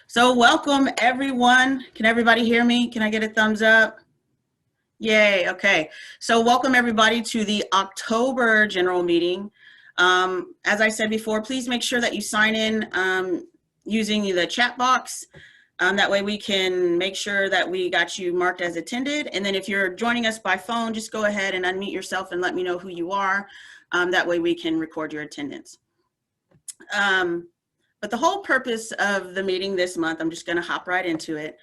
So welcome everyone. Can everybody hear me? Can I get a thumbs up? Yay, okay. So welcome everybody to the October general meeting. As I said before, please make sure that you sign in using the chat box. That way we can make sure that we got you marked as attended. And then if you're joining us by phone, just go ahead and unmute yourself and let me know who you are. That way we can record your attendance. But the whole purpose of the meeting this month, I'm just going to hop right into it.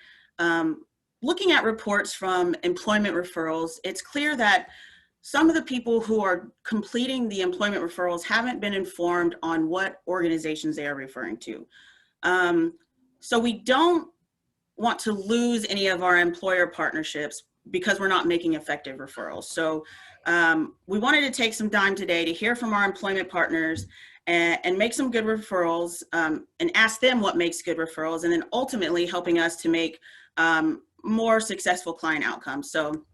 Looking at reports from employment referrals, it's clear that some of the people who are completing the employment referrals haven't been informed on what organizations they are referring to. So we don't want to lose any of our employer partnerships because we're not making effective referrals. So we wanted to take some time today to hear from our employment partners and make some good referrals and ask them what makes good referrals, and then ultimately helping us to make more successful client outcomes. So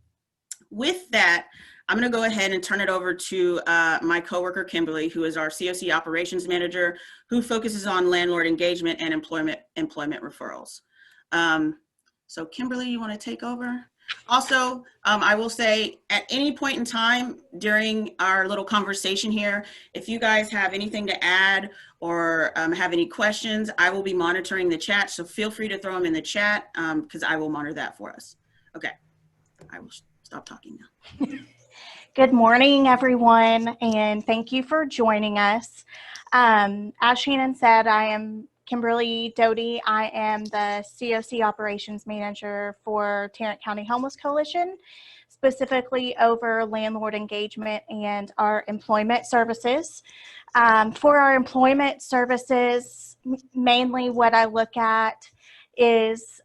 with that, I'm going to go ahead and turn it over to my coworker, Kimberly, who is our COC operations manager, who focuses on landlord engagement and employment referrals. So Kimberly, you want to take over? Also, I will say at any point in time during our little conversation here, if you guys have anything to add or have any questions, I will be monitoring the chat. So feel free to throw them in the chat because I will monitor that for us. Okay, I will stop talking now. Good morning, everyone, and thank you for joining us. As Shannon said, I am Kimberly Doty. I am the COC Operations Manager for Tarrant County Homeless Coalition, specifically over landlord engagement and our employment services. For our employment services, mainly what I look at is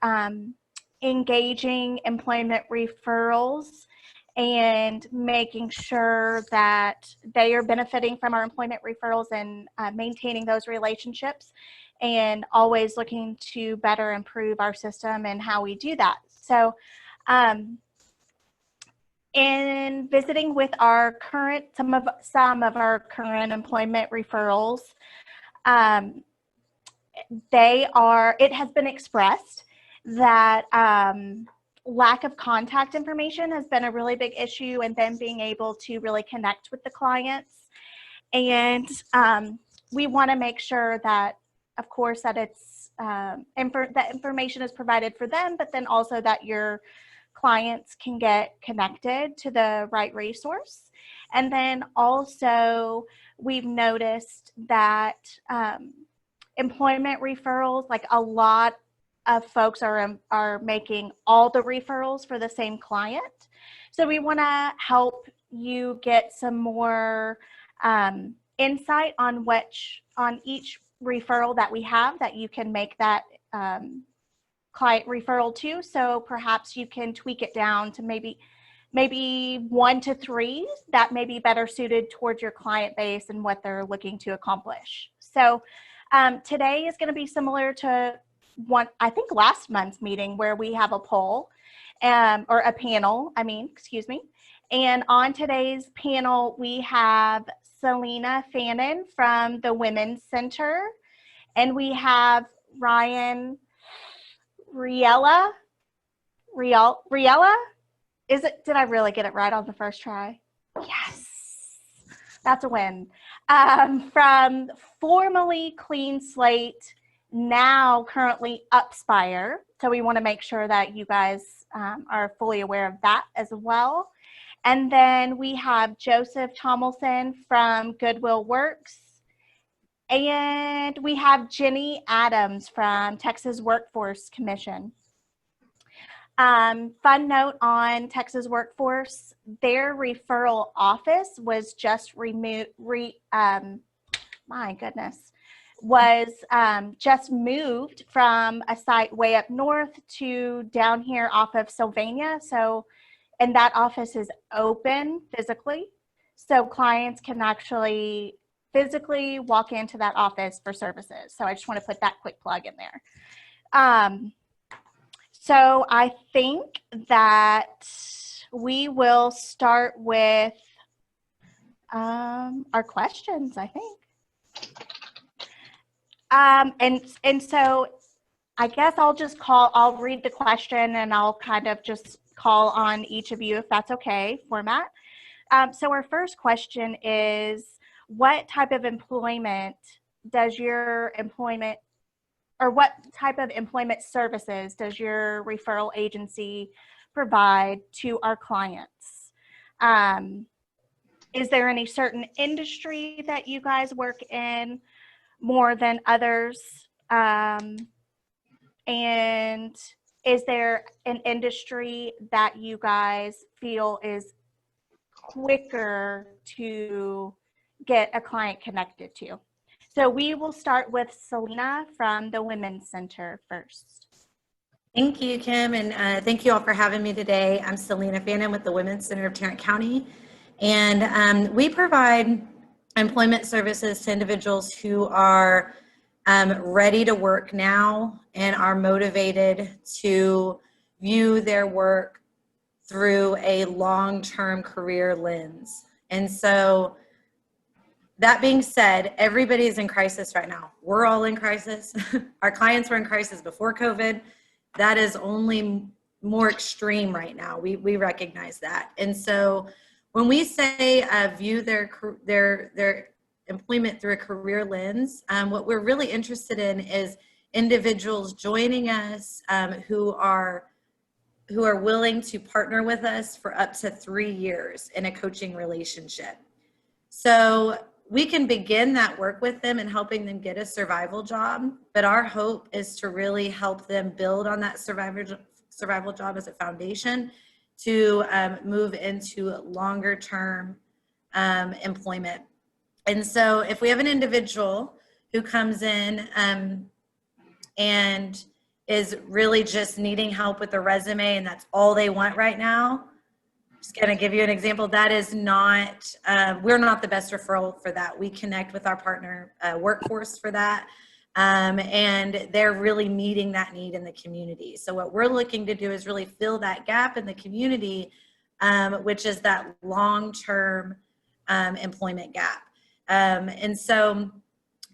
engaging employment referrals and making sure that they are benefiting from our employment referrals and maintaining those relationships, and always looking to better improve our system and how we do that. So in visiting with our current, some of our current employment referrals, it has been expressed that lack of contact information has been a really big issue, and then being able to really connect with the clients. And we want to make sure that, of course, that it's that information is provided for them, but then also that your clients can get connected to the right resource. And then also we've noticed that employment referrals, like a lot of folks are making all the referrals for the same client. So we want to help you get some more insight on each referral that we have that you can make that client referral to. So perhaps you can tweak it down to maybe 1 to 3 that may be better suited towards your client base and what they're looking to accomplish. So today is going to be similar to I think last month's meeting, where we have a poll or a panel, excuse me. And on today's panel, we have Selena Fannin from the Women's Center, and we have Ryan Riella. Did I really get it right on the first try? Yes, that's a win. From formerly Clean Slate, now currently Upspire. So we want to make sure that you guys are fully aware of that as well. And then we have Joseph Tomlinson from Goodwill Works. And we have Jenny Adams from Texas Workforce Commission. Fun note on Texas Workforce, their referral office was just just moved from a site way up north to down here off of Sylvania. So, and that office is open physically. So clients can actually physically walk into that office for services. So I just want to put that quick plug in there. So I think that we will start with our questions, I think. And so I guess I'll read the question and I'll kind of just call on each of you if that's okay, format. So our first question is, what type of employment does your employment, or what type of employment services does your referral agency provide to our clients? Is there any certain industry that you guys work in more than others? And is there an industry that you guys feel is quicker to get a client connected to? So we will start with Selena from the Women's Center first. Thank you, Kim, and thank you all for having me today. I'm Selena Fannin with the Women's Center of Tarrant County, and we provide employment services to individuals who are ready to work now and are motivated to view their work through a long-term career lens. And so that being said, everybody is in crisis right now. We're all in crisis. Our clients were in crisis before COVID. That is only more extreme right now. We recognize that. And so when we say view their employment through a career lens, what we're really interested in is individuals joining us who are willing to partner with us for up to 3 years in a coaching relationship. So we can begin that work with them and helping them get a survival job, but our hope is to really help them build on that survival job as a foundation to move into longer term employment. And so if we have an individual who comes in and is really just needing help with the resume and that's all they want right now, just going to give you an example. That is not, we're not the best referral for that. We connect with our partner workforce for that. And they're really meeting that need in the community. So what we're looking to do is really fill that gap in the community, which is that long-term employment gap. And so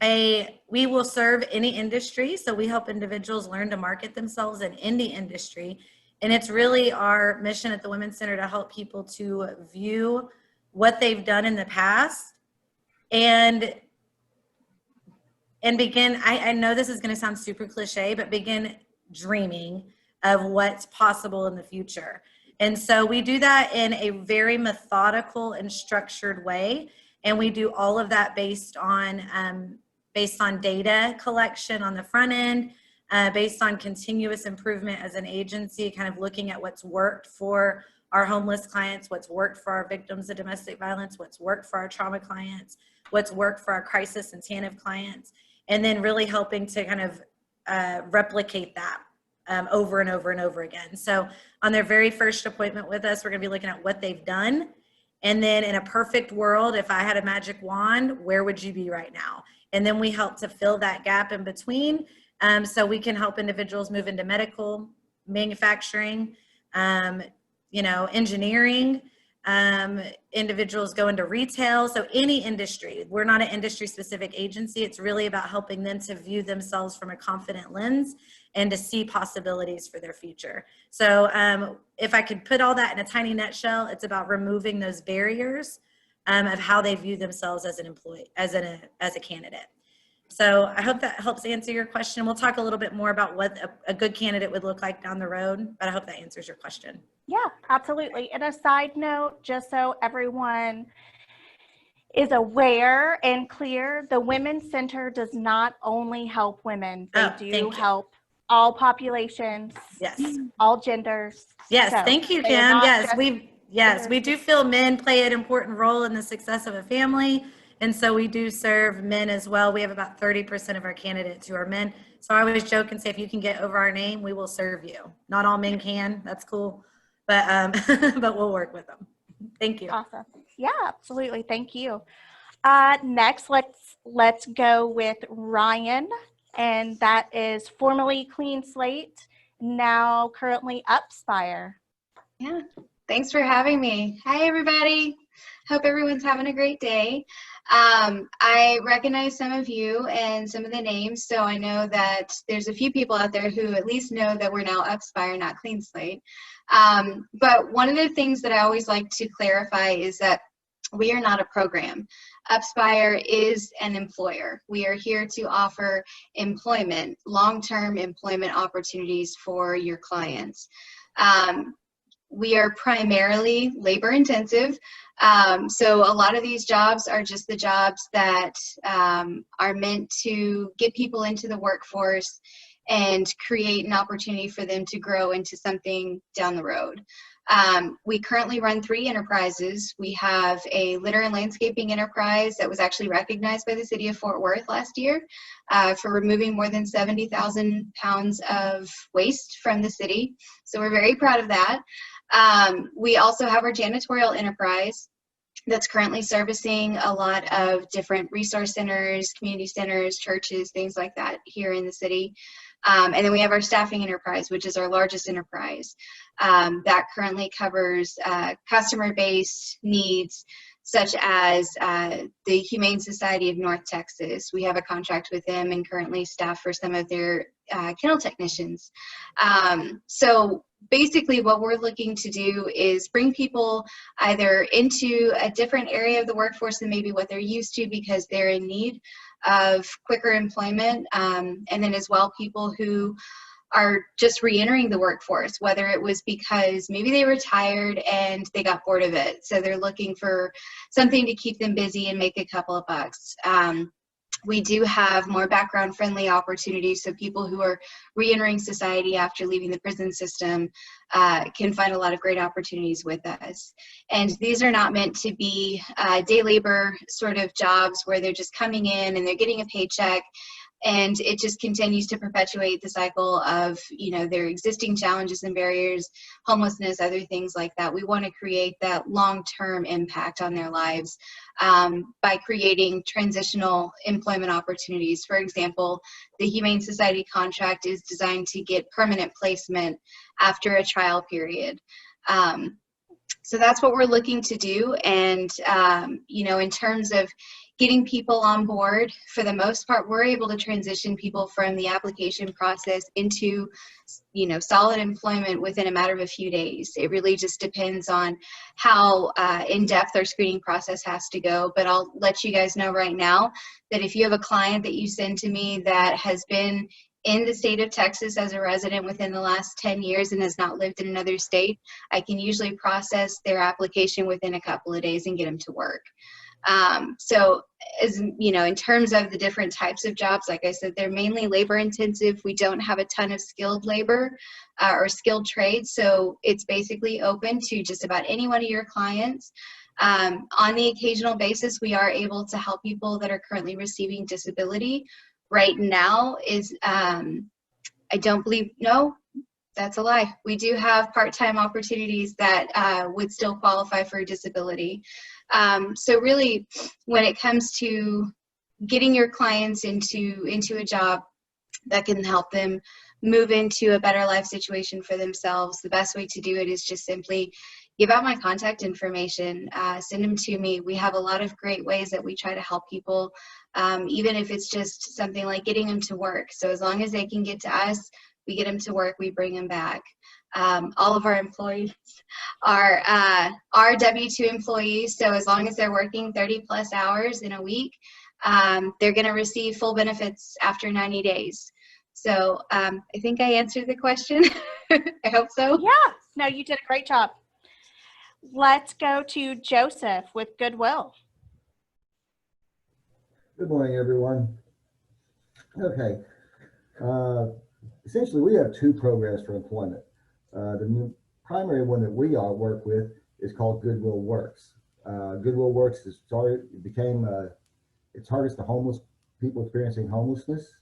we will serve any industry. So we help individuals learn to market themselves in any industry. And it's really our mission at the Women's Center to help people to view what they've done in the past and begin, I know this is going to sound super cliche, but begin dreaming of what's possible in the future. And so we do that in a very methodical and structured way. And we do all of that based on data collection on the front end, based on continuous improvement as an agency, kind of looking at what's worked for our homeless clients, what's worked for our victims of domestic violence, what's worked for our trauma clients, what's worked for our crisis and TANF clients, and then really helping to kind of replicate that over and over and over again. So on their very first appointment with us, we're going to be looking at what they've done. And then in a perfect world, if I had a magic wand, where would you be right now? And then we help to fill that gap in between. So we can help individuals move into medical, manufacturing, engineering, individuals go into retail. So any industry. We're not an industry specific agency. It's really about helping them to view themselves from a confident lens and to see possibilities for their future. So if I could put all that in a tiny nutshell, it's about removing those barriers of how they view themselves as an employee, as a candidate. So I hope that helps answer your question. We'll talk a little bit more about what a good candidate would look like down the road, but I hope that answers your question. Yeah, absolutely. And a side note, just so everyone is aware and clear, the Women's Center does not only help women. They do help all populations, yes, all genders. Yes, so thank you, Kim. Yes, we do feel men play an important role in the success of a family. And so we do serve men as well. We have about 30% of our candidates who are men. So I always joke and say, if you can get over our name, we will serve you. Not all men can, that's cool. But but we'll work with them. Thank you. Awesome. Yeah, absolutely. Thank you. Next, let's go with Ryan. And that is formerly Clean Slate, now currently Upspire. Yeah, thanks for having me. Hi, everybody. Hope everyone's having a great day. I recognize some of you and some of the names, so I know that there's a few people out there who at least know that we're now Upspire, not Clean Slate. But one of the things that I always like to clarify is that we are not a program. Upspire is an employer. We are here to offer employment, long-term employment opportunities for your clients. We are primarily labor intensive. So a lot of these jobs are just the jobs that are meant to get people into the workforce and create an opportunity for them to grow into something down the road. We currently run 3 enterprises. We have a litter and landscaping enterprise that was actually recognized by the city of Fort Worth last year for removing more than 70,000 pounds of waste from the city. So we're very proud of that. We also have our janitorial enterprise that's currently servicing a lot of different resource centers, community centers, churches, things like that here in the city. And then we have our staffing enterprise, which is our largest enterprise. That currently covers customer-based needs, such as the Humane Society of North Texas. We have a contract with them and currently staff for some of their kennel technicians. So basically what we're looking to do is bring people either into a different area of the workforce than maybe what they're used to because they're in need of quicker employment, and then as well people who are just re-entering the workforce, whether it was because maybe they retired and they got bored of it, so they're looking for something to keep them busy and make a couple of bucks. We do have more background friendly opportunities, so people who are re-entering society after leaving the prison system can find a lot of great opportunities with us. And these are not meant to be day labor sort of jobs where they're just coming in and they're getting a paycheck and it just continues to perpetuate the cycle of, you know, their existing challenges and barriers, homelessness, other things like that. We want to create that long-term impact on their lives by creating transitional employment opportunities. For example, the Humane Society contract is designed to get permanent placement after a trial period. So that's what we're looking to do. And, you know, in terms of getting people on board, for the most part, we're able to transition people from the application process into, you know, solid employment within a matter of a few days. It really just depends on how in-depth our screening process has to go. But I'll let you guys know right now that if you have a client that you send to me that has been in the state of Texas as a resident within the last 10 years and has not lived in another state, I can usually process their application within a couple of days and get them to work. So, as you know, in terms of the different types of jobs, like I said, they're mainly labor intensive. We don't have a ton of skilled labor or skilled trades, so it's basically open to just about any one of your clients. On the occasional basis, we are able to help people that are currently receiving disability. Right now is, I don't believe, no, that's a lie. We do have part-time opportunities that would still qualify for disability. So really, when it comes to getting your clients into a job that can help them move into a better life situation for themselves, the best way to do it is just simply give out my contact information, send them to me. We have a lot of great ways that we try to help people, even if it's just something like getting them to work. So as long as they can get to us, we get them to work, we bring them back. All of our employees are W-2 employees, so as long as they're working 30 plus hours in a week, they're going to receive full benefits after 90 days. So I think I answered the question. I hope so. Yeah, no, you did a great job. Let's go to Joseph with Goodwill. Good morning, everyone. Okay. Essentially, we have 2 programs for employment. The primary one that we all work with is called Goodwill Works. Goodwill Works is started, it became, it targets the homeless, people experiencing homelessness.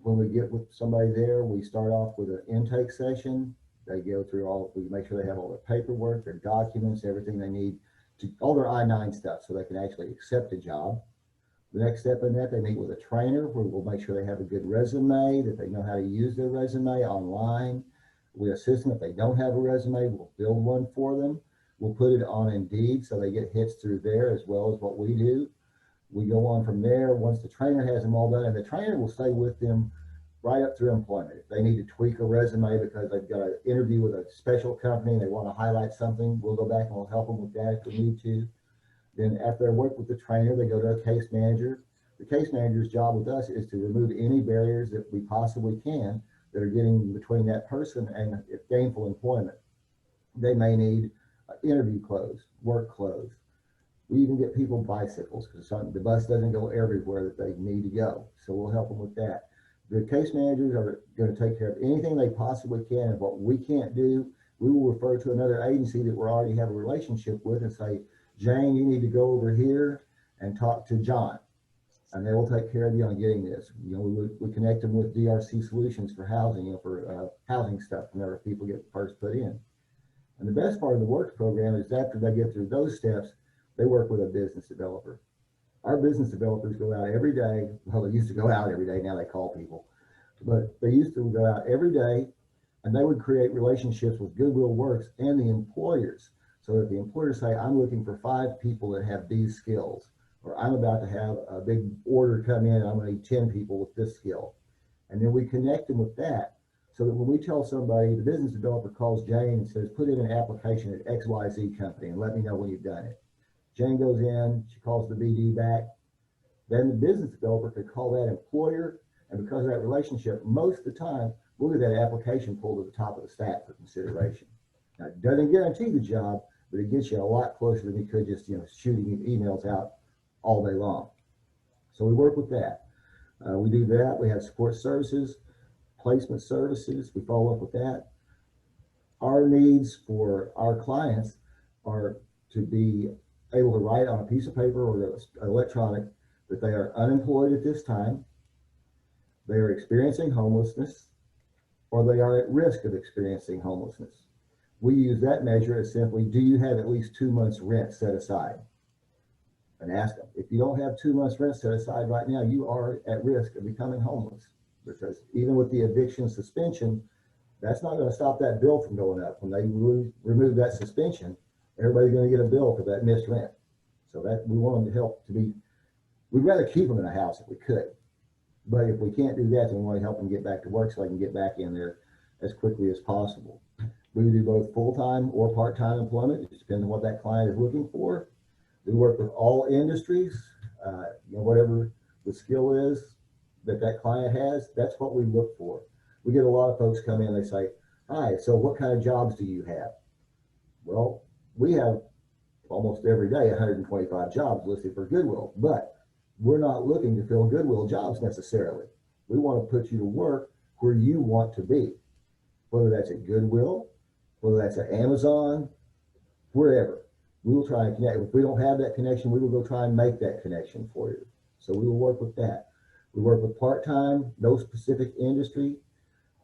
When we get with somebody there, we start off with an intake session. They go through all, we make sure they have all their paperwork, their documents, everything they need, to all their I-9 stuff so they can actually accept a job. The next step in that, they meet with a trainer where we'll make sure they have a good resume, that they know how to use their resume online. We assist them if they don't have a resume, we'll build one for them. We'll put it on Indeed so they get hits through there as well as what we do. We go on from there once the trainer has them all done, and the trainer will stay with them right up through employment. If they need to tweak a resume because they've got an interview with a special company and they want to highlight something, we'll go back and we'll help them with that if we need to. Then after they work with the trainer, they go to a case manager. The case manager's job with us is to remove any barriers that we possibly can that are getting between that person and gainful employment. They may need interview clothes, work clothes. We even get people bicycles because the bus doesn't go everywhere that they need to go. So we'll help them with that. The case managers are going to take care of anything they possibly can. And what we can't do, we will refer to another agency that we already have a relationship with and say, Jane, you need to go over here and talk to John. And they will take care of you on getting this. You know, we connect them with DRC Solutions for housing, you know, for housing stuff whenever people get first put in. And the best part of the works program is after they get through those steps, they work with a business developer. Our business developers go out every day. Well, they used to go out every day. Now they call people. But they used to go out every day, and they would create relationships with Goodwill Works and the employers. So that the employers say, I'm looking for 5 people that have these skills, or I'm about to have a big order come in, and I'm going to need 10 people with this skill. And then we connect them with that. So that when we tell somebody, the business developer calls Jane and says, put in an application at XYZ company and let me know when you've done it. Jane goes in, she calls the BD back. Then the business developer could call that employer, and because of that relationship, most of the time, we'll get that application pulled to the top of the stack for consideration. Now, it doesn't guarantee the job, but it gets you a lot closer than you could just, you know, shooting emails out all day long. So we work with that. We do that. We have support services, placement services. We follow up with that. Our needs for our clients are to be able to write on a piece of paper or electronic that they are unemployed at this time, they are experiencing homelessness, or they are at risk of experiencing homelessness. We use that measure as simply, do you have at least 2 months rent set aside? And ask them, if you don't have 2 months rent set aside right now, you are at risk of becoming homeless. Because even with the eviction suspension, that's not going to stop that bill from going up. When they remove that suspension, everybody's going to get a bill for that missed rent. So that we want them to help to be, we'd rather keep them in a house if we could. But if we can't do that, then we want to help them get back to work so they can get back in there as quickly as possible. We do both full-time or part-time employment. It depends on what that client is looking for. We work with all industries, you know, whatever the skill is that client has, that's what we look for. We get a lot of folks come in, they say, hi, so what kind of jobs do you have? Well, we have almost every day 125 jobs listed for Goodwill, but we're not looking to fill Goodwill jobs necessarily. We want to put you to work where you want to be, whether that's at Goodwill, whether that's at Amazon, wherever. We will try and connect. If we don't have that connection, we will go try and make that connection for you. So we will work with that. We work with part-time, no specific industry.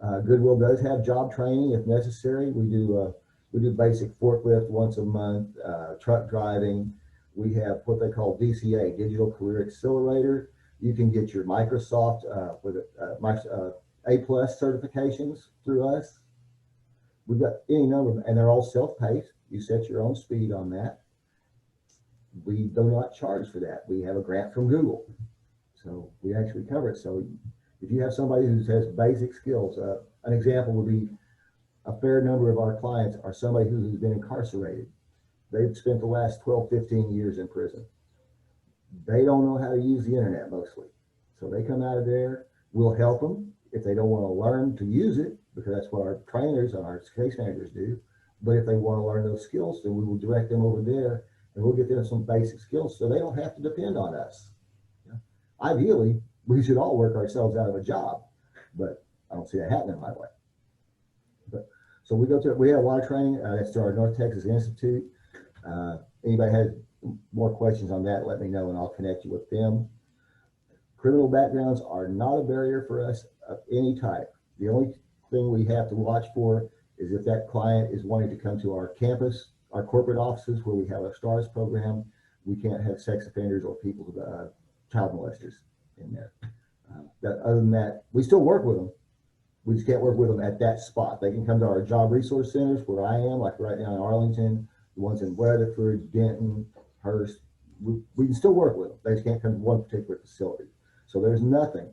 Goodwill does have job training if necessary. We do basic forklift once a month, truck driving. We have what they call DCA, Digital Career Accelerator. You can get your Microsoft with A+ certifications through us. We've got any number of them, and they're all self-paced. You set your own speed on that. We do not charge for that. We have a grant from Google. So we actually cover it. So if you have somebody who has basic skills, an example would be a fair number of our clients are somebody who's been incarcerated. They've spent the last 12, 15 years in prison. They don't know how to use the internet mostly. So they come out of there, we'll help them if they don't want to learn to use it, because that's what our trainers and our case managers do. But if they want to learn those skills, then we will direct them over there and we'll get them some basic skills so they don't have to depend on us. Ideally, we should all work ourselves out of a job, but I don't see that happening my way. But so we have a lot of training. That's through our North Texas Institute. Anybody has more questions on that, let me know and I'll connect you with them. Criminal backgrounds are not a barrier for us of any type. The only thing we have to watch for is if that client is wanting to come to our campus, our corporate offices where we have our STARS program. We can't have sex offenders or people who child molesters in there. Other than that, we still work with them. We just can't work with them at that spot. They can come to our job resource centers where I am, like right now in Arlington, The ones in Weatherford, Denton, Hurst, we can still work with them. They just can't come to one particular facility. So there's nothing,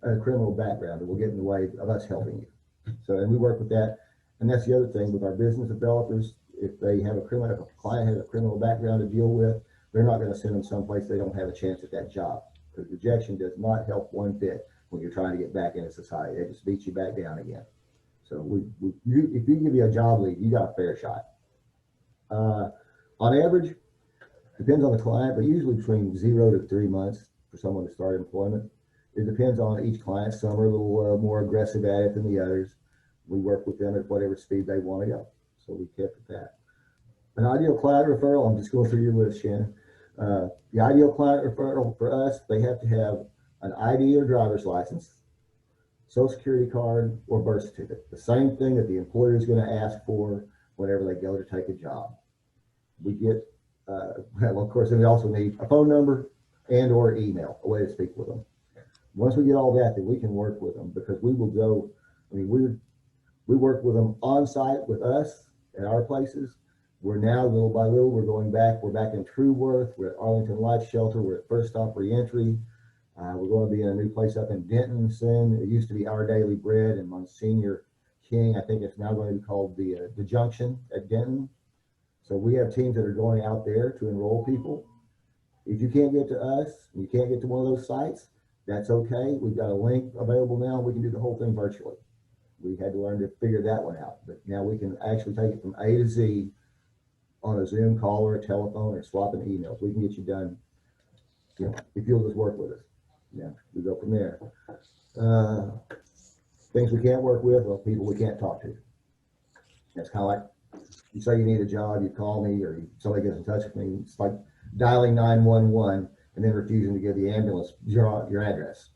a criminal background, that will get in the way of us helping you. So, and we work with that. And that's the other thing with our business developers. If they have if a client has a criminal background to deal with, they're not going to send them someplace they don't have a chance at that job. Because rejection does not help one bit when you're trying to get back into society. It just beats you back down again. So if you give you a job lead, you got a fair shot. On average, depends on the client, but usually between 0 to 3 months for someone to start employment. It depends on each client. Some are a little more aggressive at it than the others. We work with them at whatever speed they want to go. So we kept at that. An ideal client referral, I'm just going through your list, Shannon. The ideal client referral for us, they have to have an ID or driver's license, social security card, or birth certificate. The same thing that the employer is going to ask for whenever they go to take a job. We get, well, of course, and we also need a phone number and or email, a way to speak with them. Once we get all that, then we can work with them, because we will go, I mean, we work with them on site with us at our places. We're now, little by little, we're going back. We're back in Trueworth. We're at Arlington Life Shelter. We're at First Stop Reentry. We're going to be in a new place up in Denton soon. It used to be Our Daily Bread and Monsignor King. I think it's now going to be called the Junction at Denton. So we have teams that are going out there to enroll people. If you can't get to us, and you can't get to one of those sites, that's okay. We've got a link available now. We can do the whole thing virtually. We had to learn to figure that one out, but now we can actually take it from A to Z on a Zoom call or a telephone or swapping emails. We can get you done, you know, if you'll just work with us. Yeah, we go from there. Things we can't work with, well, people we can't talk to. It's kind of like, you say you need a job, you call me, or somebody gets in touch with me. It's like dialing 911 and then refusing to give the ambulance your address.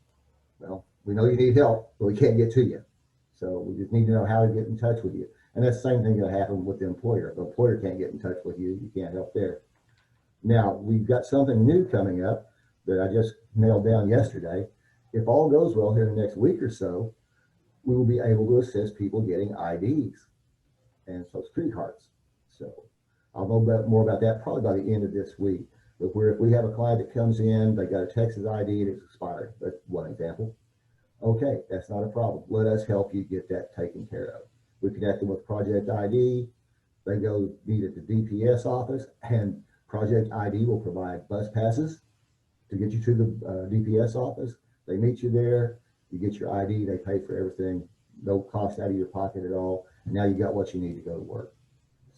Well, we know you need help, but we can't get to you. So we just need to know how to get in touch with you. And that's the same thing that happened with the employer. If the employer can't get in touch with you, you can't help there. Now, we've got something new coming up that I just nailed down yesterday. If all goes well here in the next week or so, we will be able to assist people getting IDs and social security cards. So I'll know more about that probably by the end of this week. But if we have a client that comes in, they got a Texas ID that's expired, that's one example. Okay, that's not a problem. Let us help you get that taken care of. We connect them with Project ID. They go meet at the DPS office, and Project ID will provide bus passes to get you to the DPS office. They meet you there. You get your ID. They pay for everything. No cost out of your pocket at all. And now you got what you need to go to work.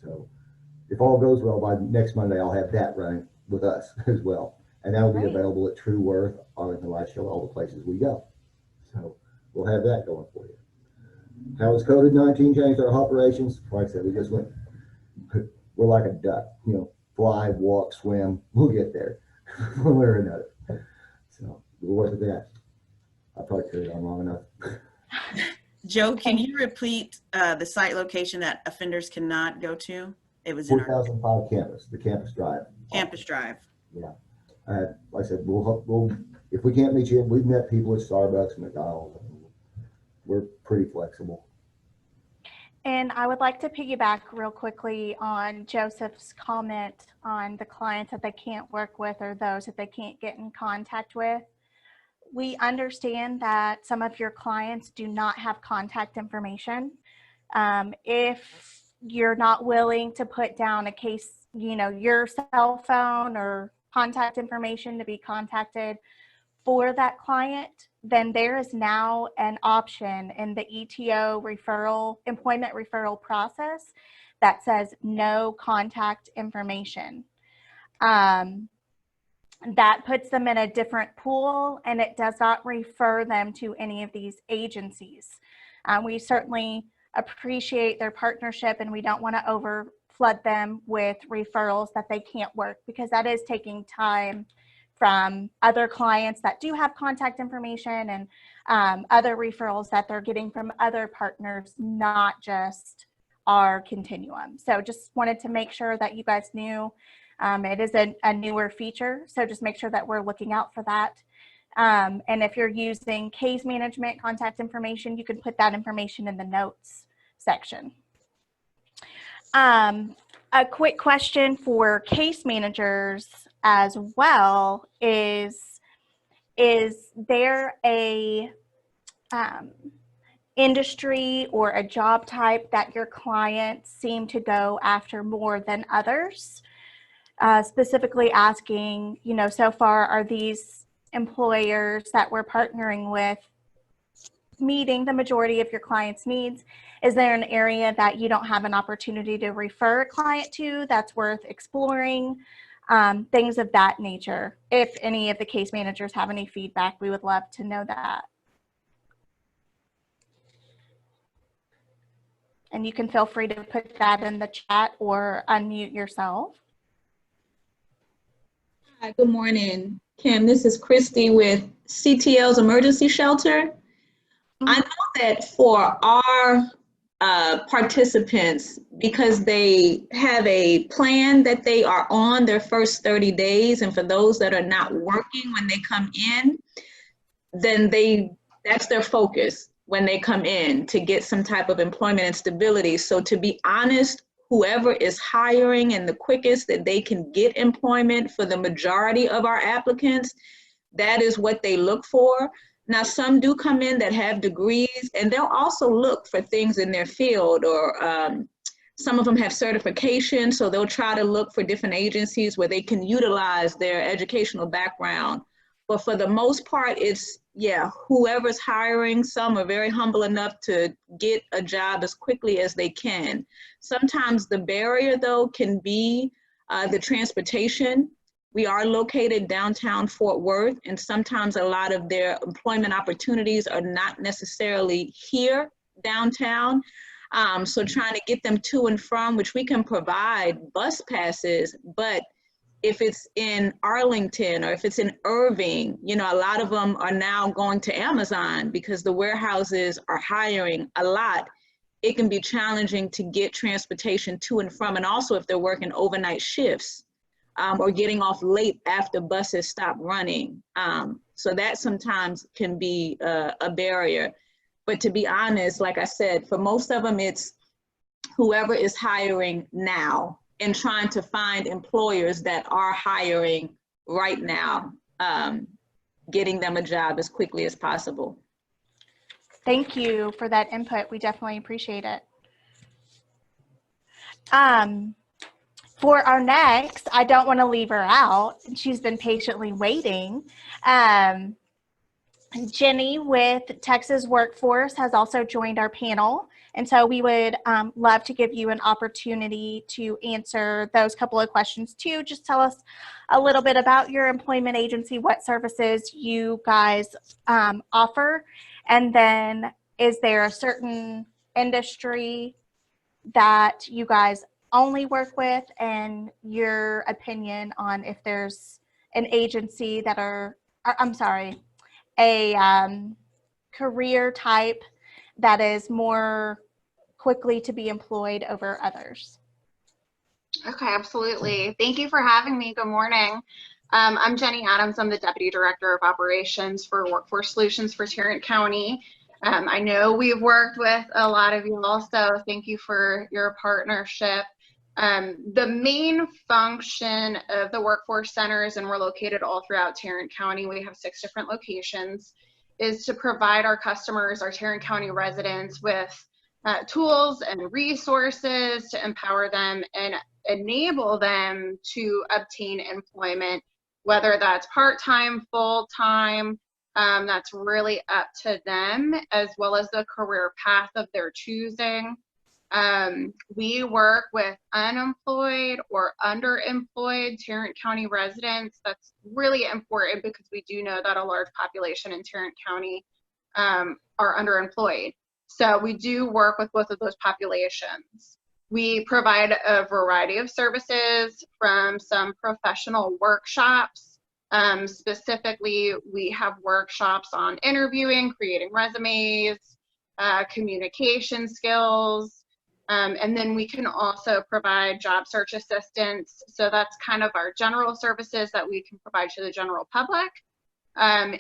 So if all goes well, by next Monday, I'll have that running with us as well. And that will be available at Trueworth, Arlington Life Shelter, all the places we go. So we'll have that going for you. How has COVID-19 changed our operations? Like I said, we just went, we're like a duck, you know, fly, walk, swim, we'll get there one way or another. So we'll work with that. I probably carried on long enough. Joe, can you repeat the site location that offenders cannot go to? It was in our 4005 campus, the Campus Drive. Campus Drive. Yeah. Like I said, we'll if we can't meet you, we've met people at Starbucks and McDonald's. We're pretty flexible. And I would like to piggyback real quickly on Joseph's comment on the clients that they can't work with or those that they can't get in contact with. We understand that some of your clients do not have contact information. If you're not willing to put down a case, you know, your cell phone or contact information to be contacted for that client, then there is now an option in the ETO employment referral process that says no contact information. That puts them in a different pool, and it does not refer them to any of these agencies. We certainly appreciate their partnership, and we don't want to overflood them with referrals that they can't work, because that is taking time from other clients that do have contact information and other referrals that they're getting from other partners, not just our continuum. So just wanted to make sure that you guys knew it is a newer feature. So just make sure that we're looking out for that. And if you're using case management contact information, you can put that information in the notes section. A quick question for case managers as well is there a industry or a job type that your clients seem to go after more than others? Specifically asking, so far, are these employers that we're partnering with meeting the majority of your clients' needs? Is there an area that you don't have an opportunity to refer a client to that's worth exploring? Things of that nature. If any of the case managers have any feedback, we would love to know that. And you can feel free to put that in the chat or unmute yourself. Hi, good morning, Kim. This is Christy with CTL's Emergency Shelter. I know that for our participants, because they have a plan that they are on their first 30 days, and for those that are not working when they come in, then that's their focus when they come in, to get some type of employment and stability. So to be honest, whoever is hiring and the quickest that they can get employment for the majority of our applicants, that is what they look for. Now, some do come in that have degrees, and they'll also look for things in their field, or some of them have certification, so they'll try to look for different agencies where they can utilize their educational background. But for the most part, it's, yeah, whoever's hiring. Some are very humble enough to get a job as quickly as they can. Sometimes the barrier, though, can be the transportation. We are located downtown Fort Worth, and sometimes a lot of their employment opportunities are not necessarily here downtown. So trying to get them to and from, which we can provide bus passes, but if it's in Arlington or if it's in Irving, a lot of them are now going to Amazon because the warehouses are hiring a lot. It can be challenging to get transportation to and from, and also if they're working overnight shifts or getting off late after buses stop running. So that sometimes can be a barrier. But to be honest, like I said, for most of them, it's whoever is hiring now and trying to find employers that are hiring right now, getting them a job as quickly as possible. Thank you for that input. We definitely appreciate it. For our next, I don't want to leave her out. She's been patiently waiting. Jenny with Texas Workforce has also joined our panel. And so we would love to give you an opportunity to answer those couple of questions too. Just tell us a little bit about your employment agency, what services you guys offer, and then is there a certain industry that you guys only work with, and your opinion on if there's an agency that a career type that is more quickly to be employed over others. Okay, absolutely. Thank you for having me. Good morning. I'm Jenny Adams. I'm the Deputy Director of Operations for Workforce Solutions for Tarrant County. I know we've worked with a lot of you all, so thank you for your partnership. The main function of the workforce centers, and we're located all throughout Tarrant County, we have 6 different locations, is to provide our customers, our Tarrant County residents, with tools and resources to empower them and enable them to obtain employment, whether that's part-time, full-time, that's really up to them, as well as the career path of their choosing. We work with unemployed or underemployed Tarrant County residents. That's really important because we do know that a large population in Tarrant County are underemployed. So we do work with both of those populations. We provide a variety of services, from some professional workshops. Specifically, we have workshops on interviewing, creating resumes, communication skills, and then we can also provide job search assistance. So that's kind of our general services that we can provide to the general public.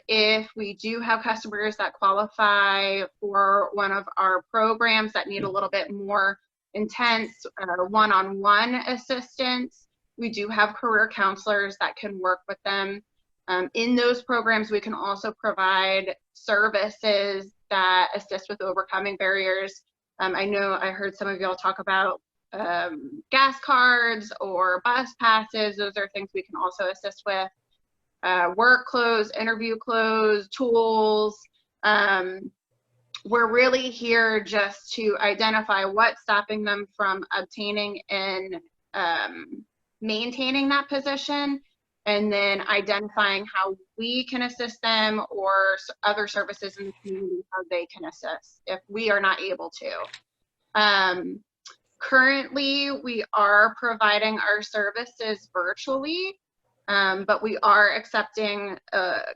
If we do have customers that qualify for one of our programs that need a little bit more intense one-on-one assistance. We do have career counselors that can work with them. In those programs, we can also provide services that assist with overcoming barriers. I know I heard some of y'all talk about gas cards or bus passes. Those are things we can also assist with. Work clothes, interview clothes, tools. We're really here just to identify what's stopping them from obtaining and maintaining that position, and then identifying how we can assist them or other services in the community how they can assist if we are not able to. Currently, we are providing our services virtually, but we are accepting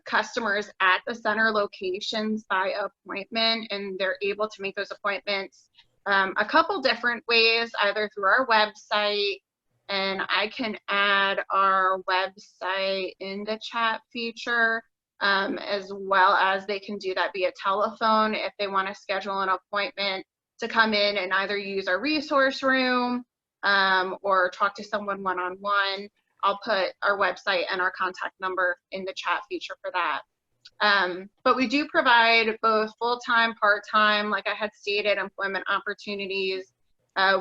customers at the center locations by appointment, and they're able to make those appointments a couple different ways, either through our website, and I can add our website in the chat feature, as well as they can do that via telephone if they want to schedule an appointment to come in and either use our resource room or talk to someone one-on-one. I'll put our website and our contact number in the chat feature for that. But we do provide both full-time, part-time, like I had stated, employment opportunities.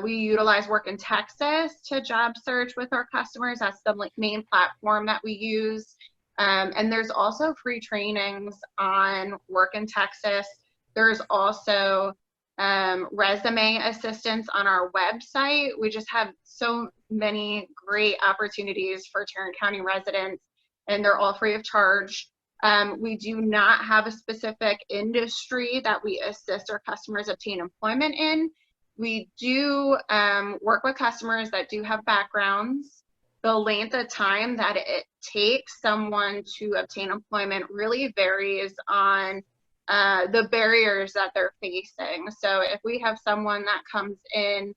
We utilize Work in Texas to job search with our customers. That's the main platform that we use. And there's also free trainings on Work in Texas. There's also resume assistance on our website. We just have so many great opportunities for Tarrant County residents, and they're all free of charge. We do not have a specific industry that we assist our customers obtain employment in. We do work with customers that do have backgrounds. The length of time that it takes someone to obtain employment really varies on the barriers that they're facing. So if we have someone that comes in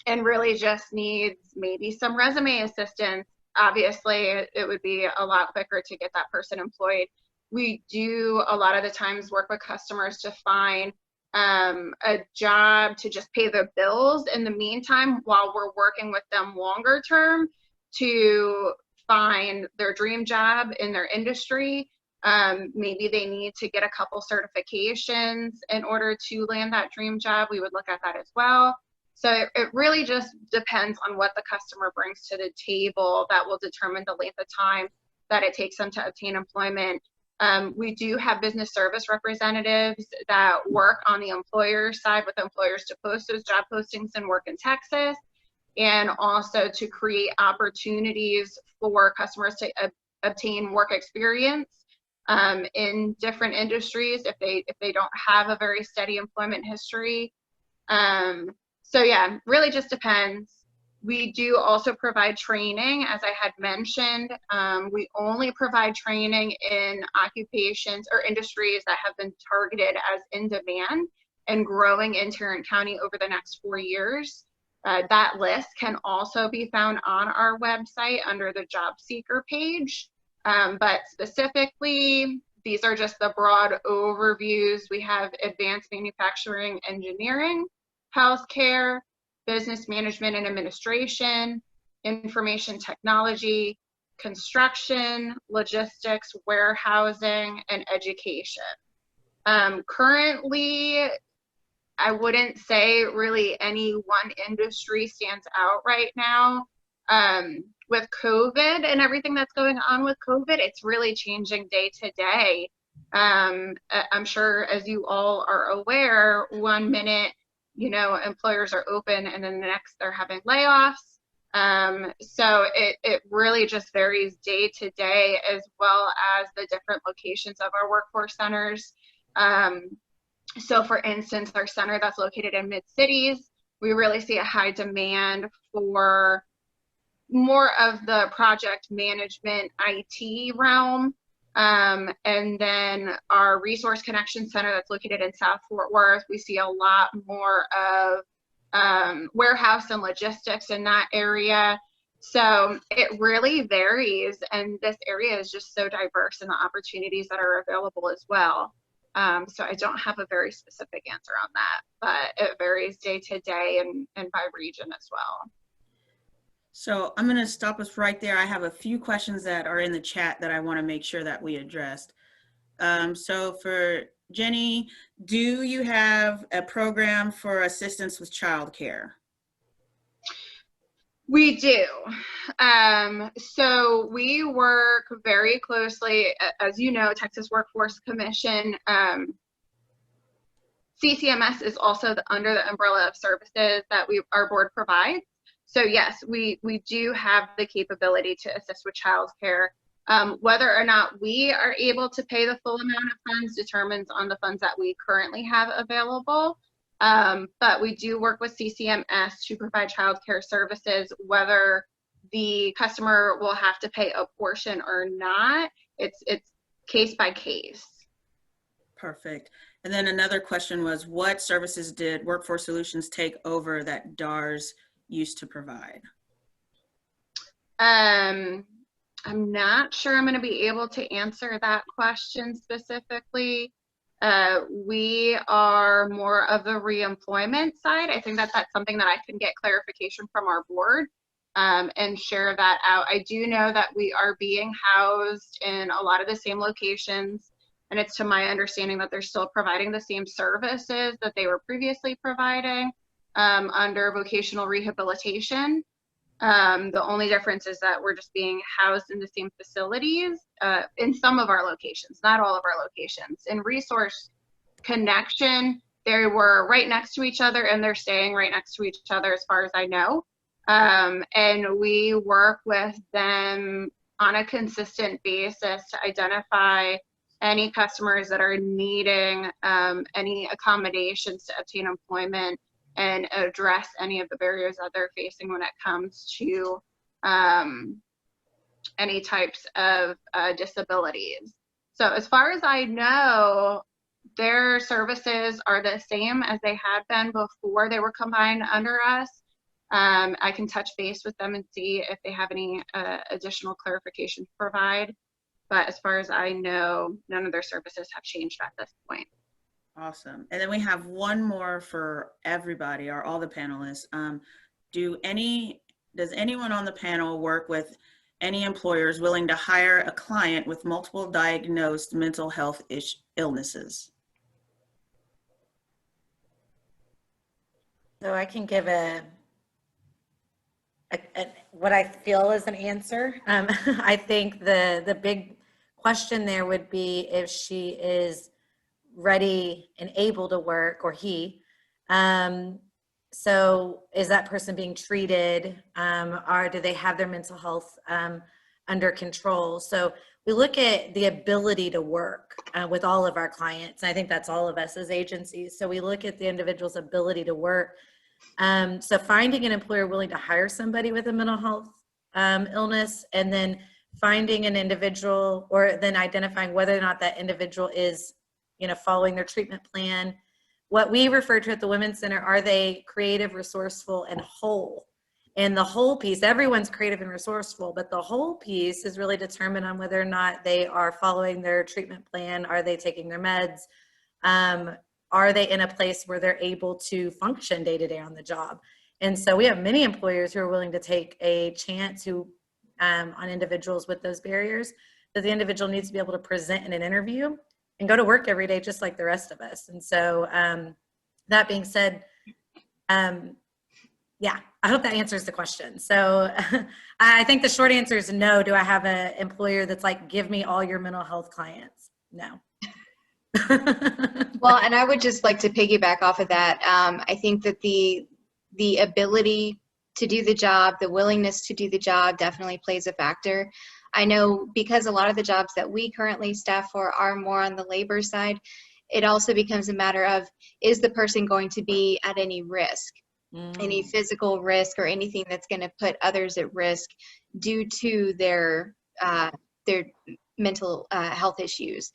and really just needs maybe some resume assistance, obviously it would be a lot quicker to get that person employed. We do a lot of the times work with customers to find a job to just pay their bills in the meantime while we're working with them longer term to find their dream job in their industry. Maybe they need to get a couple certifications in order to land that dream job. We would look at that as well. So it really just depends on what the customer brings to the table that will determine the length of time that it takes them to obtain employment. We do have business service representatives that work on the employer side with employers to post those job postings and Work in Texas, and also to create opportunities for customers to obtain work experience in different industries if they don't have a very steady employment history. So yeah, really just depends. We do also provide training, as I had mentioned. We only provide training in occupations or industries that have been targeted as in demand and growing in Tarrant County over the next 4 years. That list can also be found on our website under the job seeker page. But specifically, these are just the broad overviews. We have advanced manufacturing engineering, healthcare, business management and administration, information technology, construction, logistics, warehousing, and education. Currently, I wouldn't say really any one industry stands out right now. With COVID and everything that's going on with COVID, it's really changing day to day. I'm sure, as you all are aware, 1 minute, employers are open and then the next they're having layoffs. So it really just varies day to day, as well as the different locations of our workforce centers. So for instance, our center that's located in mid-cities, we really see a high demand for more of the project management IT realm. And then our Resource Connection Center that's located in South Fort Worth, we see a lot more of warehouse and logistics in that area. So it really varies, and this area is just so diverse in the opportunities that are available as well. So I don't have a very specific answer on that, but it varies day to day and by region as well. So I'm going to stop us right there. I have a few questions that are in the chat that I want to make sure that we addressed. So for Jenny, do you have a program for assistance with childcare? We do. So we work very closely, as you know, Texas Workforce Commission. CCMS is also under the umbrella of services that our board provides. So yes, we do have the capability to assist with childcare. Whether or not we are able to pay the full amount of funds determines on the funds that we currently have available. But we do work with CCMS to provide childcare services, whether the customer will have to pay a portion or not. It's case by case. Perfect. And then another question was, what services did Workforce Solutions take over that DARS used to provide? I'm not sure I'm going to be able to answer that question specifically. We are more of the reemployment side. I think that's something that I can get clarification from our board and share that out. I do know that we are being housed in a lot of the same locations, and it's to my understanding that they're still providing the same services that they were previously providing under vocational rehabilitation. The only difference is that we're just being housed in the same facilities in some of our locations, not all of our locations. In Resource Connection, they were right next to each other and they're staying right next to each other as far as I know. And we work with them on a consistent basis to identify any customers that are needing any accommodations to obtain employment and address any of the barriers that they're facing when it comes to any types of disabilities. So as far as I know, their services are the same as they had been before they were combined under us. I can touch base with them and see if they have any additional clarification to provide. But as far as I know, none of their services have changed at this point. Awesome. And then we have one more for everybody, or all the panelists. Does anyone on the panel work with any employers willing to hire a client with multiple diagnosed mental health illnesses? So I can give what I feel is an answer. I think the big question there would be if she is ready and able to work, or he. So is that person being treated, or do they have their mental health under control? So we look at the ability to work with all of our clients. And I think that's all of us as agencies. So we look at the individual's ability to work. So finding an employer willing to hire somebody with a mental health illness, and then finding an individual, or then identifying whether or not that individual is, following their treatment plan. What we refer to at the Women's Center, are they creative, resourceful, and whole? And the whole piece, everyone's creative and resourceful, but the whole piece is really determined on whether or not they are following their treatment plan. Are they taking their meds? Are they in a place where they're able to function day to day on the job? And so we have many employers who are willing to take a chance on individuals with those barriers, that the individual needs to be able to present in an interview and go to work every day just like the rest of us. And so that being said, yeah, I hope that answers the question. So I think the short answer is no. Do I have an employer that's like, give me all your mental health clients? No. Well, and I would just like to piggyback off of that. I think that the ability to do the job, the willingness to do the job definitely plays a factor. I know because a lot of the jobs that we currently staff for are more on the labor side, it also becomes a matter of, is the person going to be at any risk, any physical risk, or anything that's going to put others at risk due to their mental health issues.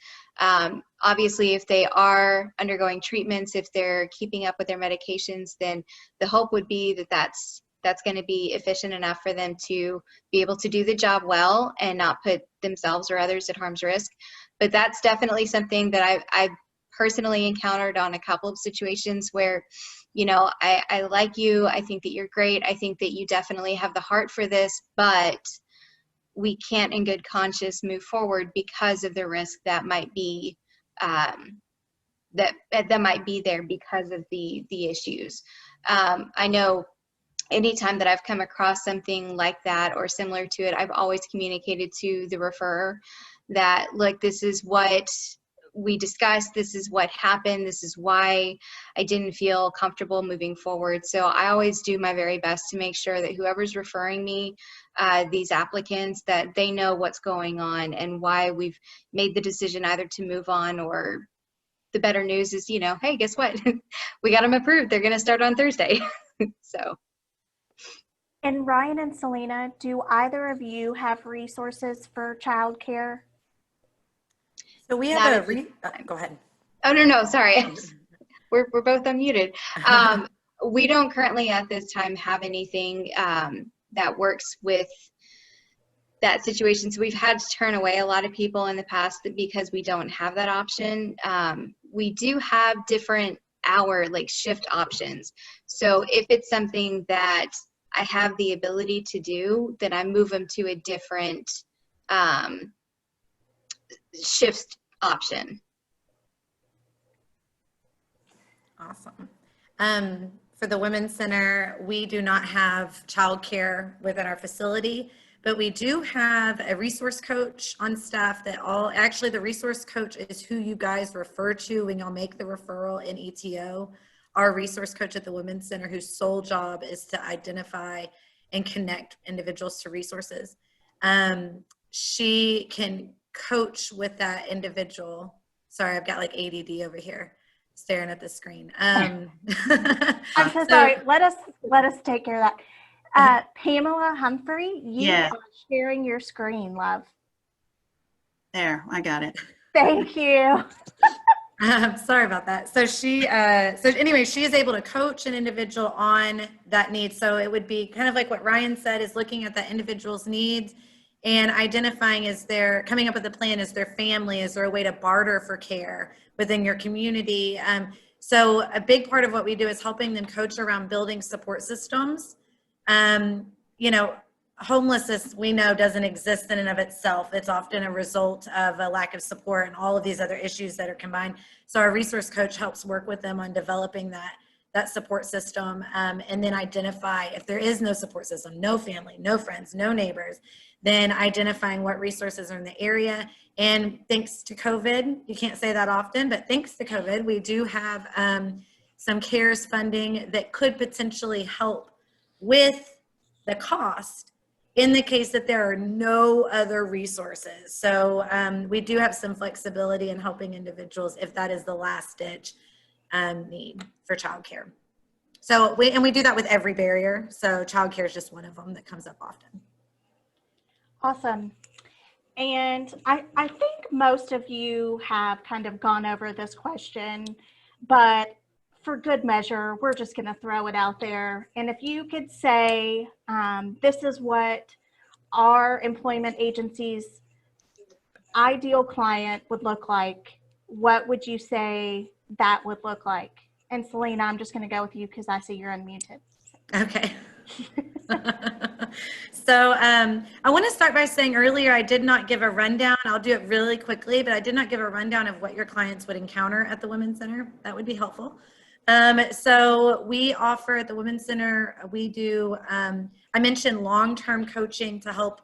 Obviously, if they are undergoing treatments, if they're keeping up with their medications, then the hope would be that that's going to be efficient enough for them to be able to do the job well and not put themselves or others at harm's risk. But that's definitely something that I personally encountered on a couple of situations where, I like you. I think that you're great. I think that you definitely have the heart for this, but we can't in good conscience move forward because of the risk that might be that might be there because of the issues. I know anytime that I've come across something like that or similar to it, I've always communicated to the referrer that, look, this is what we discussed, this is what happened, this is why I didn't feel comfortable moving forward. So I always do my very best to make sure that whoever's referring me, these applicants, that they know what's going on and why we've made the decision either to move on, or the better news is, hey, guess what? We got them approved. They're going to start on Thursday. So. And Ryan and Selena, do either of you have resources for childcare? So we have go ahead. Oh, no, sorry. We're both unmuted. We don't currently at this time have anything that works with that situation. So we've had to turn away a lot of people in the past because we don't have that option. We do have different shift options. So if it's something that I have the ability to do, then I move them to a different shift option. Awesome. For the Women's Center, we do not have childcare within our facility, but we do have a resource coach on staff actually the resource coach is who you guys refer to when y'all make the referral in ETO. Our resource coach at the Women's Center, whose sole job is to identify and connect individuals to resources. She can coach with that individual. Sorry, I've got like ADD over here staring at the screen. I'm so sorry. Let us take care of that. Pamela Humphrey, you are sharing your screen, love. There, I got it. Thank you. Sorry about that. So she is able to coach an individual on that need. So it would be kind of like what Ryan said, is looking at that individual's needs and identifying, coming up with a plan, is their family, is there a way to barter for care within your community? So a big part of what we do is helping them coach around building support systems. Homelessness, we know, doesn't exist in and of itself. It's often a result of a lack of support and all of these other issues that are combined. So our resource coach helps work with them on developing that support system, and then identify if there is no support system, no family, no friends, no neighbors, then identifying what resources are in the area. And thanks to COVID, you can't say that often, but thanks to COVID, we do have some CARES funding that could potentially help with the cost in the case that there are no other resources. So we do have some flexibility in helping individuals if that is the last ditch need for childcare. So we do that with every barrier. So childcare is just one of them that comes up often. Awesome. And I think most of you have kind of gone over this question, but for good measure, we're just going to throw it out there. And if you could say, this is what our employment agency's ideal client would look like, what would you say that would look like? And Selena, I'm just going to go with you because I see you're unmuted. Okay. So I want to start by saying earlier I did not give a rundown. I'll do it really quickly, but I did not give a rundown of what your clients would encounter at the Women's Center. That would be helpful. So we offer at the Women's Center, we do, I mentioned long-term coaching to help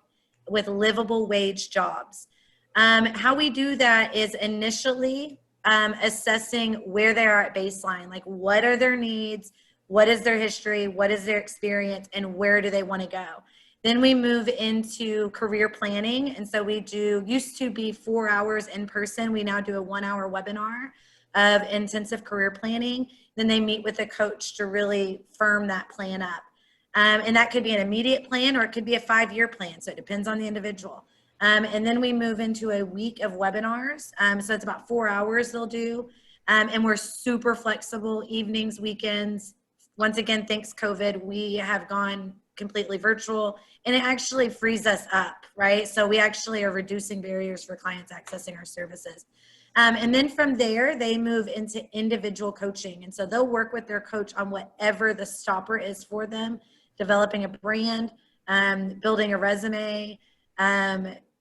with livable wage jobs. How we do that is initially assessing where they are at baseline, like what are their needs, what is their history, what is their experience, and where do they want to go. Then we move into career planning. And so we used to be 4 hours in person. We now do a 1 hour webinar of intensive career planning. Then they meet with a coach to really firm that plan up. And that could be an immediate plan or it could be a 5-year plan. So it depends on the individual. And then we move into a week of webinars. So it's about 4 hours they'll do. And we're super flexible, evenings, weekends. Once again, thanks COVID, we have gone completely virtual and it actually frees us up, right? So we actually are reducing barriers for clients accessing our services. And then from there, they move into individual coaching. And so they'll work with their coach on whatever the stopper is for them, developing a brand, building a resume,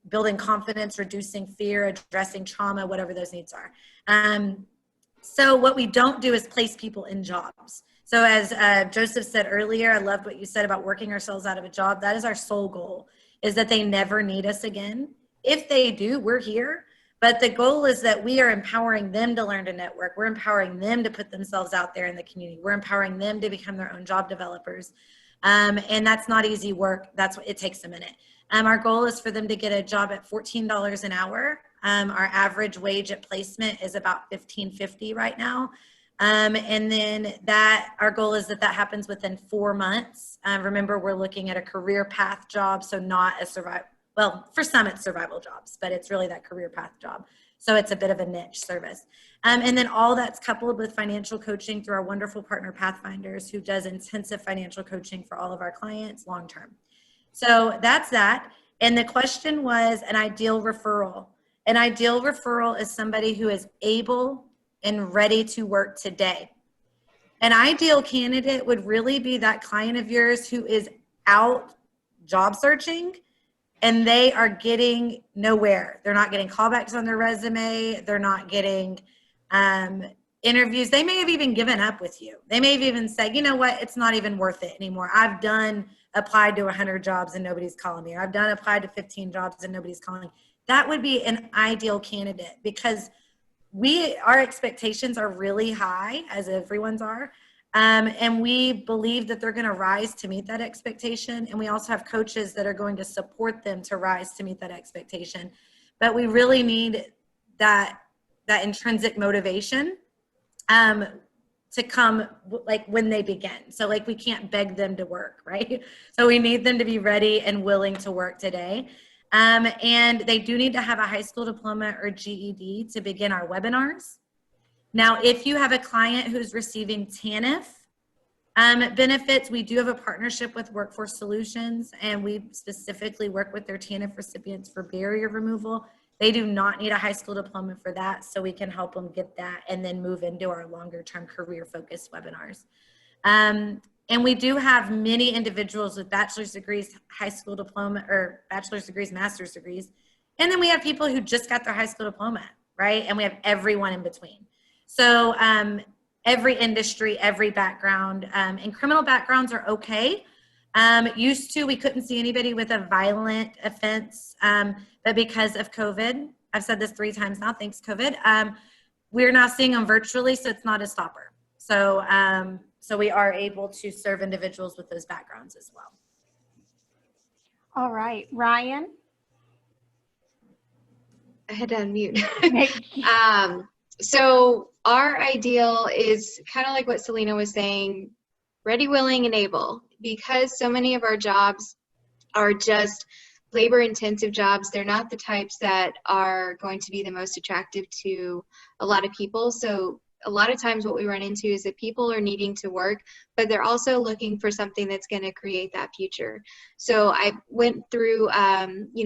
building confidence, reducing fear, addressing trauma, whatever those needs are. So what we don't do is place people in jobs. So as Joseph said earlier, I loved what you said about working ourselves out of a job. That is our sole goal, is that they never need us again. If they do, we're here. But the goal is that we are empowering them to learn to network. We're empowering them to put themselves out there in the community. We're empowering them to become their own job developers. And that's not easy work. That's what it takes a minute. Our goal is for them to get a job at $14 an hour. Our average wage at placement is about $15.50 right now. And then our goal is that happens within 4 months. Remember, we're looking at a career path job, so not a survival. Well, for some it's survival jobs, but it's really that career path job. So it's a bit of a niche service. And then all that's coupled with financial coaching through our wonderful partner Pathfinders, who does intensive financial coaching for all of our clients long-term. So that's that. And the question was an ideal referral. An ideal referral is somebody who is able and ready to work today. An ideal candidate would really be that client of yours who is out job searching and they are getting nowhere. They're not getting callbacks on their resume. They're not getting interviews. They may have even given up with you. They may have even said, you know what, it's not even worth it anymore. I've applied to 100 jobs and nobody's calling me. Or I've applied to 15 jobs and nobody's calling. That would be an ideal candidate, because our expectations are really high, as everyone's are. And we believe that they're going to rise to meet that expectation. And we also have coaches that are going to support them to rise to meet that expectation. But we really need that intrinsic motivation to come like when they begin. So like we can't beg them to work, right? So we need them to be ready and willing to work today. And they do need to have a high school diploma or GED to begin our webinars. Now, if you have a client who's receiving TANF benefits, we do have a partnership with Workforce Solutions, and we specifically work with their TANF recipients for barrier removal. They do not need a high school diploma for that, so we can help them get that and then move into our longer-term career-focused webinars. And we do have many individuals with bachelor's degrees, high school diploma, or bachelor's degrees, master's degrees. And then we have people who just got their high school diploma, right? And we have everyone in between. So every industry, every background, and criminal backgrounds are okay. Used to, we couldn't see anybody with a violent offense, but because of COVID, I've said this 3 times now, thanks COVID, we're now seeing them virtually, so it's not a stopper. So we are able to serve individuals with those backgrounds as well. All right, Ryan. I had to unmute. So our ideal is kind of like what Selena was saying, ready, willing, and able. Because so many of our jobs are just labor-intensive jobs, they're not the types that are going to be the most attractive to a lot of people. So a lot of times what we run into is that people are needing to work, but they're also looking for something that's going to create that future. So I went through,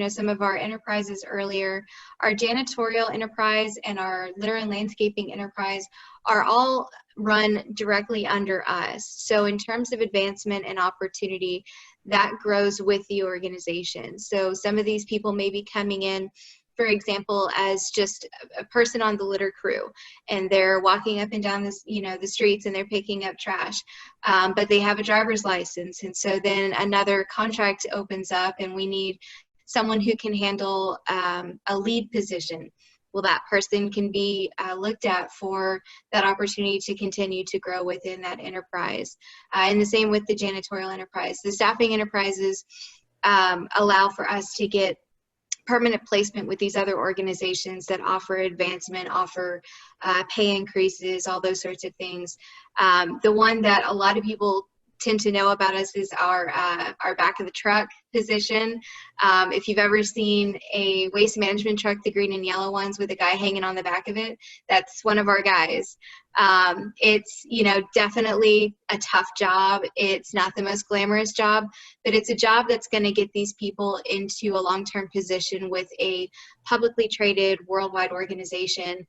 some of our enterprises earlier. Our janitorial enterprise and our litter and landscaping enterprise are all run directly under us. So in terms of advancement and opportunity, that grows with the organization. So some of these people may be coming in, for example, as just a person on the litter crew, and they're walking up and down the streets and they're picking up trash, but they have a driver's license. And so then another contract opens up and we need someone who can handle a lead position. Well, that person can be looked at for that opportunity to continue to grow within that enterprise. And the same with the janitorial enterprise. The staffing enterprises allow for us to get permanent placement with these other organizations that offer advancement, offer pay increases, all those sorts of things. The one that a lot of people tend to know about us is our back of the truck position. If you've ever seen a waste management truck, the green and yellow ones with a guy hanging on the back of it, that's one of our guys. It's, you know, definitely a tough job. It's not the most glamorous job, but it's a job that's going to get these people into a long-term position with a publicly traded worldwide organization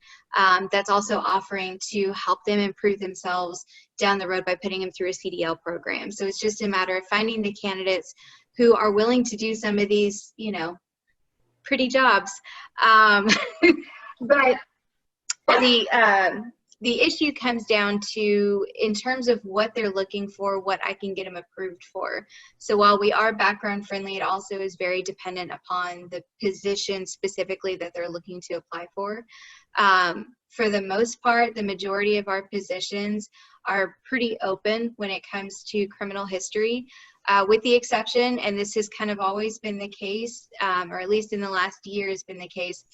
that's also offering to help them improve themselves down the road by putting them through a CDL program. So it's just a matter of finding the candidates who are willing to do some of these, you know, pretty jobs. But the issue comes down to, in terms of what they're looking for, what I can get them approved for. So while we are background friendly, it also is very dependent upon the position specifically that they're looking to apply for. For the most part, the majority of our positions are pretty open when it comes to criminal history, with the exception, and this has kind of always been the case, or at least in the last year has been the case,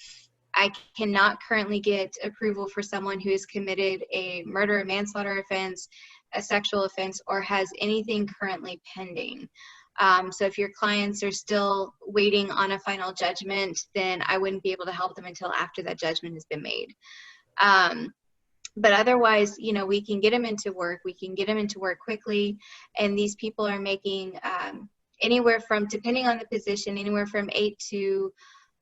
I cannot currently get approval for someone who has committed a murder or manslaughter offense, a sexual offense, or has anything currently pending. So if your clients are still waiting on a final judgment, then I wouldn't be able to help them until after that judgment has been made. But otherwise, you know, we can get them into work. We can get them into work quickly. And these people are making anywhere from, depending on the position, anywhere from $8 to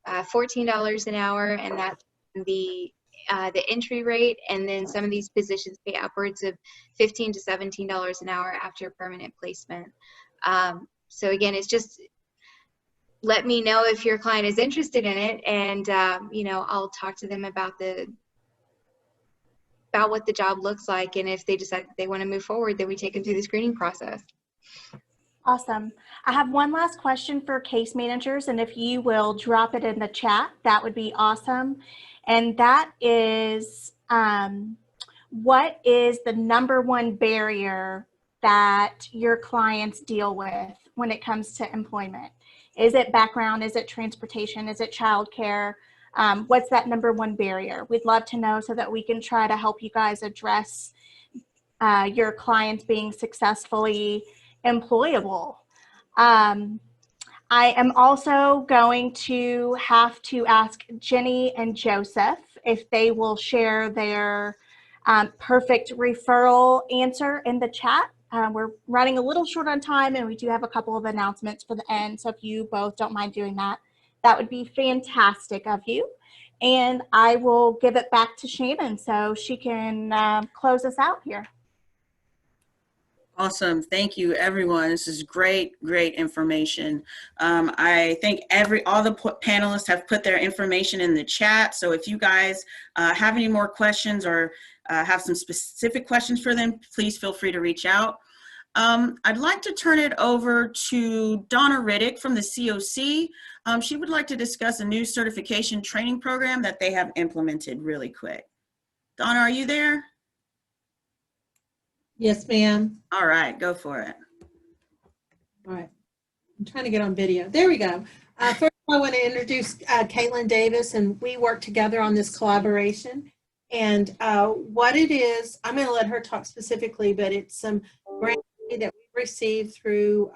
$14 an hour, and that's the entry rate. And then some of these positions pay upwards of $15 to $17 an hour after permanent placement. So again, it's just, let me know if your client is interested in it, and you know, I'll talk to them about what the job looks like, and if they decide that they want to move forward, then we take them through the screening process. Awesome. I have one last question for case managers, and if you will drop it in the chat, that would be awesome. And that is, what is the #1 barrier that your clients deal with when it comes to employment? Is it background? Is it transportation? Is it childcare? What's that #1 barrier? We'd love to know so that we can try to help you guys address your clients being successfully employable. I am also going to have to ask Jenny and Joseph if they will share their perfect referral answer in the chat. We're running a little short on time, and we do have a couple of announcements for the end. So if you both don't mind doing that, that would be fantastic of you. And I will give it back to Shannon so she can close us out here. Awesome. Thank you, everyone. This is great information. I think all the panelists have put their information in the chat. So if you guys have any more questions or have some specific questions for them, please feel free to reach out. I'd like to turn it over to Donna Riddick from the COC. She would like to discuss a new certification training program that they have implemented really quick. Donna, are you there? Yes, ma'am. All right, go for it. All right. I'm trying to get on video. There we go. First, I want to introduce Caitlin Davis, and we work together on this collaboration. And what it is, I'm going to let her talk specifically, but it's some grant that we received through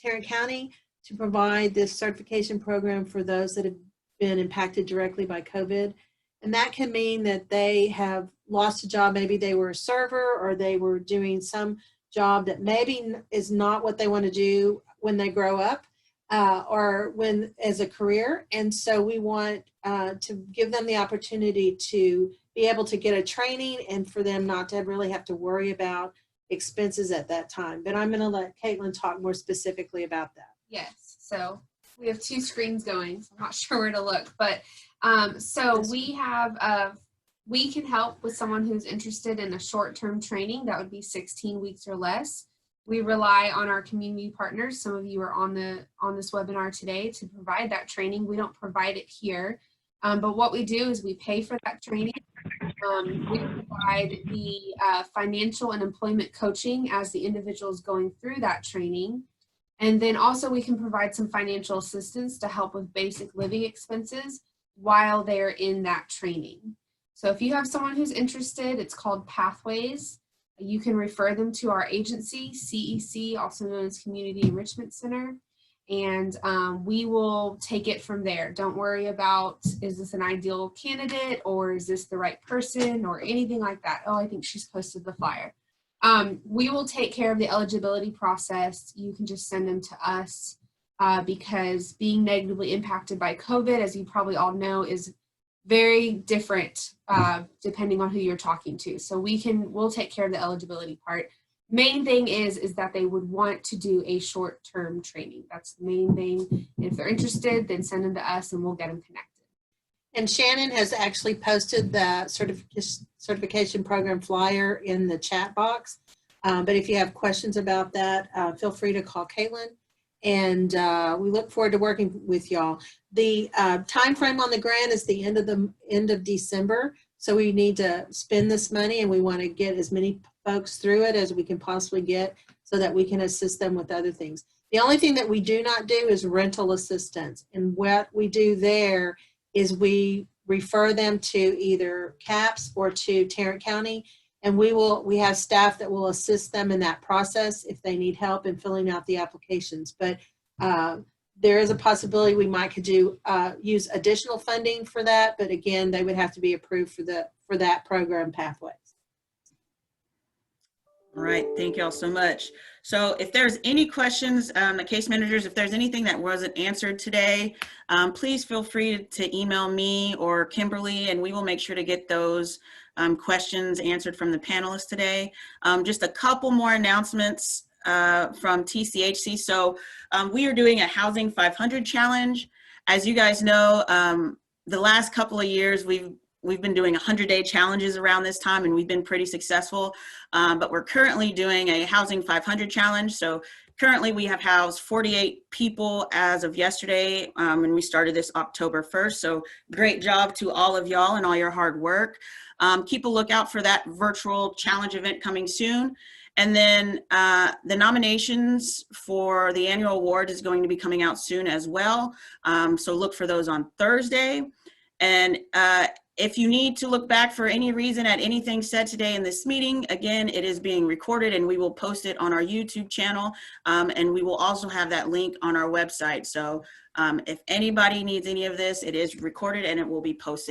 Tarrant County to provide this certification program for those that have been impacted directly by COVID. And that can mean that they have lost a job. Maybe they were a server, or they were doing some job that maybe is not what they want to do when they grow up, or when as a career. And so we want to give them the opportunity to be able to get a training, and for them not to really have to worry about expenses at that time. But I'm going to let Caitlin talk more specifically about that. Yes, so we have 2 screens going, so I'm not sure where to look, but so we have, we can help with someone who's interested in a short-term training that would be 16 weeks or less. We rely on our community partners. Some of you are on this webinar today to provide that training. We don't provide it here, but what we do is we pay for that training. We provide the financial and employment coaching as the individual is going through that training. And then also we can provide some financial assistance to help with basic living expenses while they're in that training. So if you have someone who's interested, it's called Pathways. You can refer them to our agency, CEC, also known as Community Enrichment Center. and we will take it from there. Don't worry about, is this an ideal candidate, or is this the right person, or anything like that. Oh, I think she's posted the flyer. We will take care of the eligibility process. You can just send them to us because being negatively impacted by COVID, as you probably all know, is very different depending on who you're talking to. So we'll take care of the eligibility part. Main thing is that they would want to do a short-term training. That's the main thing. If they're interested, then send them to us and we'll get them connected. And Shannon has actually posted the certification program flyer in the chat box. But if you have questions about that, feel free to call Caitlin. And we look forward to working with y'all. The time frame on the grant is the end of December. So we need to spend this money, and we want to get as many folks through it as we can possibly get so that we can assist them with other things. The only thing that we do not do is rental assistance. And what we do there is we refer them to either CAPS or to Tarrant County. And we have staff that will assist them in that process if they need help in filling out the applications. But there is a possibility we might could use additional funding for that. But again, they would have to be approved for that program pathways. All right, thank you all so much. So if there's any questions, the case managers, if there's anything that wasn't answered today, please feel free to email me or Kimberly, and we will make sure to get those questions answered from the panelists today. Just a couple more announcements from TCHC. So we are doing a Housing 500 challenge. As you guys know, the last couple of years we've been doing 100-day challenges around this time, and we've been pretty successful. But we're currently doing a Housing 500 challenge. So currently we have housed 48 people as of yesterday, and we started this October 1st. So great job to all of y'all and all your hard work. Keep a lookout for that virtual challenge event coming soon. And then the nominations for the annual award is going to be coming out soon as well. So look for those on Thursday. And if you need to look back for any reason at anything said today in this meeting, again, it is being recorded and we will post it on our YouTube channel. And we will also have that link on our website. So if anybody needs any of this, it is recorded and it will be posted.